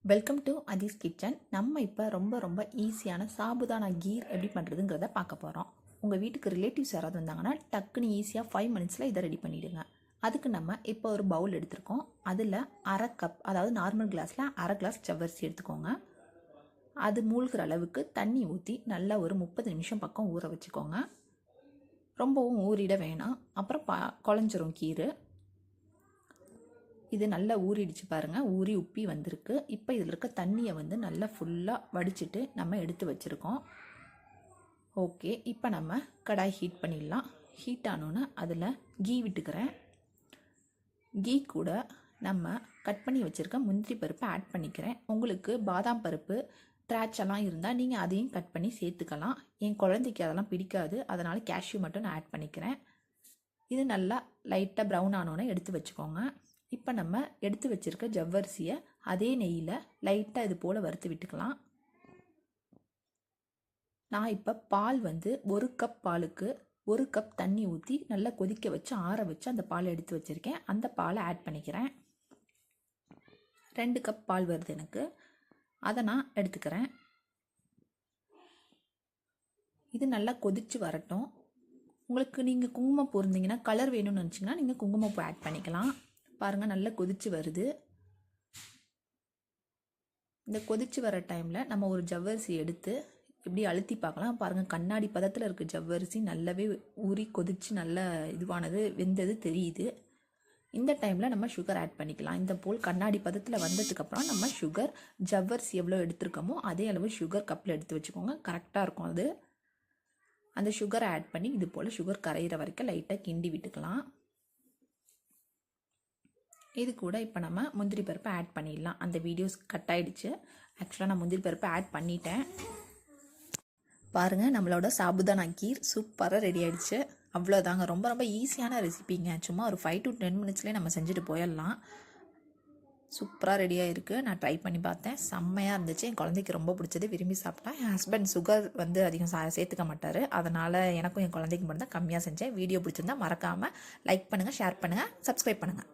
Welcome to அதீஸ் kitchen. நம்ம இப்போ ரொம்ப ஈஸியான சாபுதானா கீர் எப்படி பண்ணுறதுங்கிறத பார்க்க போகிறோம். உங்கள் வீட்டுக்கு ரிலேட்டிவ்ஸ் யாராவது வந்தாங்கன்னா டக்குன்னு ஈஸியாக 5 மினிட்ஸில் இதை ரெடி பண்ணிவிடுங்க. அதுக்கு நம்ம இப்போ ஒரு பவுல் எடுத்துருக்கோம். அதில் அரை கப், அதாவது நார்மல் கிளாஸில் அரை கிளாஸ் ஜவ்வரிசி எடுத்துக்கோங்க. அது மூழ்கிற அளவுக்கு தண்ணி ஊற்றி நல்லா ஒரு 30 நிமிஷம் பக்கம் ஊற வச்சுக்கோங்க. ரொம்பவும் ஊறிட வேணாம், அப்புறம் குழஞ்சிரும் கீர். இது நல்லா ஊறிடுச்சு பாருங்கள், ஊறி உப்பி வந்திருக்கு. இப்போ இதில் இருக்க தண்ணியை வந்து நல்லா ஃபுல்லாக வடிச்சிட்டு நம்ம எடுத்து வச்சுருக்கோம். ஓகே, இப்போ நம்ம கடாய் ஹீட் பண்ணிடலாம். ஹீட் ஆனோன்னு அதில் கீ விட்டுக்கிறேன். கீ கூட நம்ம கட் பண்ணி வச்சுருக்க முந்திரி பருப்பை ஆட் பண்ணிக்கிறேன். உங்களுக்கு பாதாம் பருப்பு, திராட்சைலாம் இருந்தால் நீங்கள் அதையும் கட் பண்ணி சேர்த்துக்கலாம். என் குழந்தைக்கு அதெல்லாம் பிடிக்காது, அதனால் கேஷ்யூ மட்டும் நான் ஆட் பண்ணிக்கிறேன். இது நல்லா லைட்டாக ப்ரௌன் ஆனோன்னு எடுத்து வச்சுக்கோங்க. இப்போ நம்ம எடுத்து வச்சுருக்க ஜவ்வரிசியை அதே நெய்யில் லைட்டாக இது போல் வறுத்து விட்டுக்கலாம். நான் இப்போ பால் வந்து 1 கப் பாலுக்கு 1 கப் தண்ணி ஊற்றி நல்லா கொதிக்க வச்சு ஆற வச்சு அந்த பாலை எடுத்து வச்சுருக்கேன். அந்த பாலை ஆட் பண்ணிக்கிறேன். 2 கப் பால் வருது எனக்கு, அதை நான் எடுத்துக்கிறேன். இது நல்லா கொதித்து வரட்டும். உங்களுக்கு நீங்கள் குங்குமப்பூ இருந்தீங்கன்னா, கலர் வேணும்னு நினச்சிங்கன்னா நீங்கள் குங்குமப்பூ ஆட் பண்ணிக்கலாம். பாருங்கள், நல்லா கொதிச்சு வருது. இந்த கொதிச்சு வர டைமில் நம்ம ஒரு ஜவ்வரிசி எடுத்து இப்படி அழுத்தி பார்க்கலாம். பாருங்கள், கண்ணாடி பதத்தில் இருக்க ஜவ்வரிசி நல்லாவே ஊறி கொதிச்சு நல்ல இதுவானது, வெந்தது தெரியுது. இந்த டைமில் நம்ம சுகர் ஆட் பண்ணிக்கலாம். இந்த போல் கண்ணாடி பதத்தில் வந்ததுக்கப்புறம் நம்ம சுகர், ஜவ்வரிசி எவ்வளோ எடுத்துருக்கோமோ அதே அளவு சுகர் கப்பில் எடுத்து வச்சுக்கோங்க. கரெக்டாக இருக்கும் அது. அந்த சுகரை ஆட் பண்ணி இது போல் சுகர் கரையிற வரைக்கும் லைட்டாக கிண்டி விட்டுக்கலாம். இது கூட இப்போ நம்ம முந்திரி பருப்பை ஆட் பண்ணிடலாம். அந்த வீடியோஸ் கட் ஆகிடுச்சு. ஆக்சுவலாக நான் முந்திரி பருப்பை ஆட் பண்ணிட்டேன். பாருங்கள், நம்மளோட சாபுதானா கீர் சூப்பராக ரெடி ஆகிடுச்சு. அவ்வளோதாங்க. ரொம்ப ஈஸியான ரெசிபிங்க. சும்மா ஒரு 5 to 10 மினிட்ஸ்லேயே நம்ம செஞ்சுட்டு போயிடலாம். சூப்பராக ரெடியாக இருக்குது. நான் ட்ரை பண்ணி பார்த்தேன், செம்மையாக இருந்துச்சு. என் குழந்தைக்கு ரொம்ப பிடிச்சது, விரும்பி சாப்பிட்டா. என் ஹஸ்பண்ட் சுகர் வந்து அதிகம் சேர்த்துக்க மாட்டார், அதனால் எனக்கும் என் குழந்தைக்கு மட்டும் தான் கம்மியாக செஞ்சேன். வீடியோ பிடிச்சிருந்தா மறக்காமல் லைக் பண்ணுங்கள், ஷேர் பண்ணுங்கள், சப்ஸ்கிரைப் பண்ணுங்கள்.